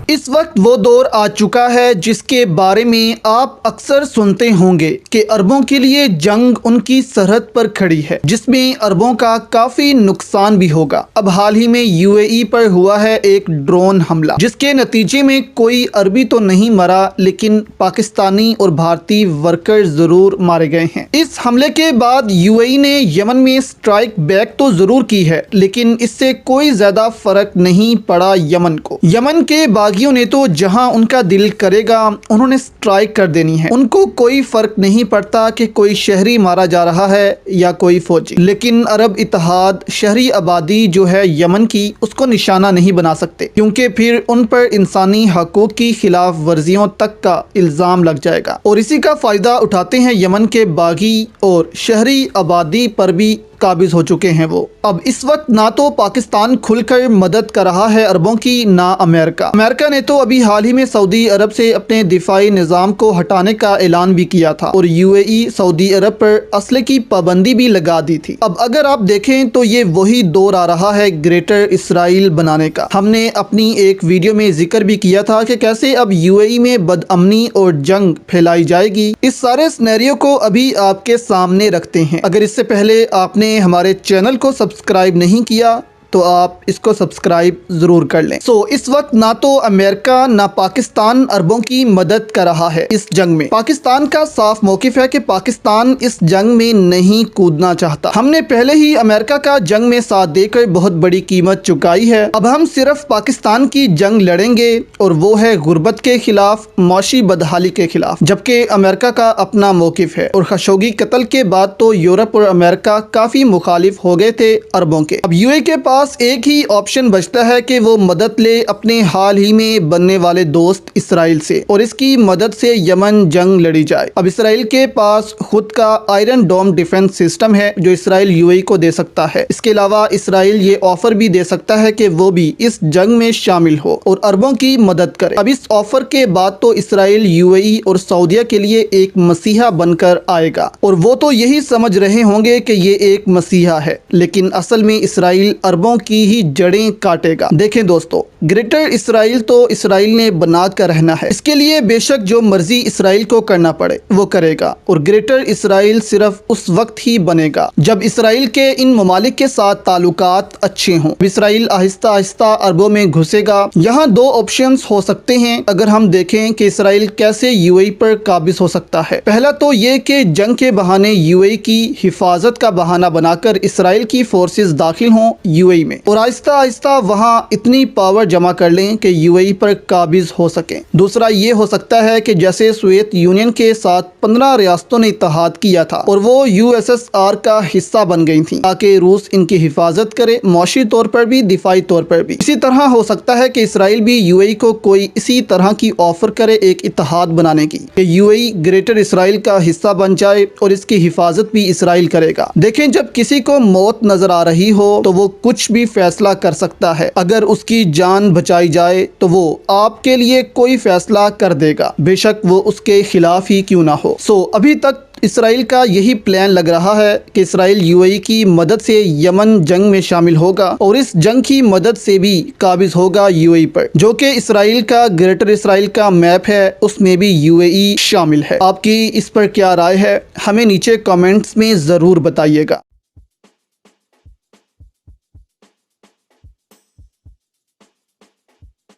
اس وقت وہ دور آ چکا ہے جس کے بارے میں آپ اکثر سنتے ہوں گے کہ عربوں کے لیے جنگ ان کی سرحد پر کھڑی ہے، جس میں عربوں کا کافی نقصان بھی ہوگا۔ اب حال ہی میں UAE پر ہوا ہے ایک ڈرون حملہ، جس کے نتیجے میں کوئی عربی تو نہیں مرا، لیکن پاکستانی اور بھارتی ورکر ضرور مارے گئے ہیں۔ اس حملے کے بعد UAE نے یمن میں اسٹرائک بیک تو ضرور کی ہے، لیکن اس سے کوئی زیادہ فرق نہیں پڑا یمن کو۔ یمن کے باغیوں نے تو جہاں ان کا دل کرے گا انہوں نے اسٹرائک کر دینی ہے، ان کو کوئی فرق نہیں پڑتا کہ کوئی شہری مارا جا رہا ہے یا کوئی فوجی۔ لیکن عرب اتحاد شہری آبادی جو ہے یمن کی، اس کو نشانہ نہیں بنا سکتے، کیونکہ پھر ان پر انسانی حقوق کی خلاف ورزیوں تک کا الزام لگ جائے گا، اور اسی کا فائدہ اٹھاتے ہیں یمن کے باغی اور شہری آبادی پر بھی قابض ہو چکے ہیں وہ۔ اب اس وقت نہ تو پاکستان کھل کر مدد کر رہا ہے عربوں کی، نہ امریکہ نے تو ابھی حال ہی میں سعودی عرب سے اپنے دفاعی نظام کو ہٹانے کا اعلان بھی کیا تھا، اور UAE سعودی عرب پر اسلحے کی پابندی بھی لگا دی تھی۔ اب اگر آپ دیکھیں تو یہ وہی دور آ رہا ہے گریٹر اسرائیل بنانے کا۔ ہم نے اپنی ایک ویڈیو میں ذکر بھی کیا تھا کہ کیسے اب UAE میں بدامنی اور جنگ پھیلائی جائے گی۔ اس سارے سینیریو کو ابھی آپ کے سامنے رکھتے ہیں۔ اگر اس سے پہلے آپ نے ہمارے چینل کو سبسکرائب نہیں کیا تو آپ اس کو سبسکرائب ضرور کر لیں۔ اس وقت نہ تو امریکہ نہ پاکستان عربوں کی مدد کر رہا ہے اس جنگ میں۔ پاکستان کا صاف موقف ہے کہ پاکستان اس جنگ میں نہیں کودنا چاہتا۔ ہم نے پہلے ہی امریکہ کا جنگ میں ساتھ دے کر بہت بڑی قیمت چکائی ہے۔ اب ہم صرف پاکستان کی جنگ لڑیں گے، اور وہ ہے غربت کے خلاف، معاشی بدحالی کے خلاف، جبکہ امریکہ کا اپنا موقف ہے، اور خشوگی قتل کے بعد تو یورپ اور امریکہ کافی مخالف ہو گئے تھے عربوں کے۔ اب UAE کے پاس ایک ہی آپشن بچتا ہے کہ وہ مدد لے اپنے حال ہی میں بننے والے دوست اسرائیل سے، اور اس کی مدد سے یمن جنگ لڑی جائے۔ اب اسرائیل کے پاس خود کا آئرن ڈوم ڈیفنس سسٹم ہے جو اسرائیل UAE کو دے سکتا ہے۔ اس کے علاوہ اسرائیل یہ آفر بھی دے سکتا ہے کہ وہ بھی اس جنگ میں شامل ہو اور عربوں کی مدد کرے۔ اب اس آفر کے بعد تو اسرائیل UAE اور سعودیہ کے لیے ایک مسیحا بن کر آئے گا، اور وہ تو یہی سمجھ رہے ہوں گے کہ یہ ایک مسیحا ہے، لیکن اصل میں اسرائیل عربوں کی ہی جڑیں کاٹے گا۔ دیکھیں دوستو، گریٹر اسرائیل تو اسرائیل نے بنا کر رہنا ہے، اس کے لیے بے شک جو مرضی اسرائیل کو کرنا پڑے وہ کرے گا، اور گریٹر اسرائیل صرف اس وقت ہی بنے گا جب اسرائیل کے ان ممالک کے ساتھ تعلقات اچھے ہوں۔ اسرائیل آہستہ آہستہ عربوں میں گھسے گا۔ یہاں دو آپشنز ہو سکتے ہیں اگر ہم دیکھیں کہ اسرائیل کیسے UAE پر قابض ہو سکتا ہے۔ پہلا تو یہ کہ جنگ کے بہانے UAE کی حفاظت کا بہانہ بنا کر اسرائیل کی فورسز داخل ہوں UAE میں، اور آہستہ آہستہ وہاں اتنی پاور جمع کر لیں کہ UAE پر قابض ہو سکیں۔ دوسرا یہ ہو سکتا ہے کہ جیسے سوویت یونین کے ساتھ 15 ریاستوں نے اتحاد کیا تھا اور وہ USSR کا حصہ بن گئی تھیں، تاکہ روس ان کی حفاظت کرے، معاشی طور پر بھی، دفاعی طور پر بھی۔ اسی طرح ہو سکتا ہے کہ اسرائیل بھی UAE کو کوئی اسی طرح کی آفر کرے ایک اتحاد بنانے کی، کہ UAE گریٹر اسرائیل کا حصہ بن جائے اور اس کی حفاظت بھی اسرائیل کرے گا۔ دیکھیں، جب کسی کو موت نظر آ رہی ہو تو وہ کچھ بھی فیصلہ کر سکتا ہے۔ اگر اس کی جان بچائی جائے تو وہ آپ کے لیے کوئی فیصلہ کر دے گا، بے شک وہ اس کے خلاف ہی کیوں نہ ہو۔ ابھی تک اسرائیل کا یہی پلان لگ رہا ہے کہ اسرائیل UAE کی مدد سے یمن جنگ میں شامل ہوگا، اور اس جنگ کی مدد سے بھی قابض ہوگا UAE پر، جو کہ اسرائیل کا گریٹر اسرائیل کا میپ ہے، اس میں بھی UAE شامل ہے۔ آپ کی اس پر کیا رائے ہے؟ ہمیں نیچے کامنٹس میں ضرور بتائیے گا۔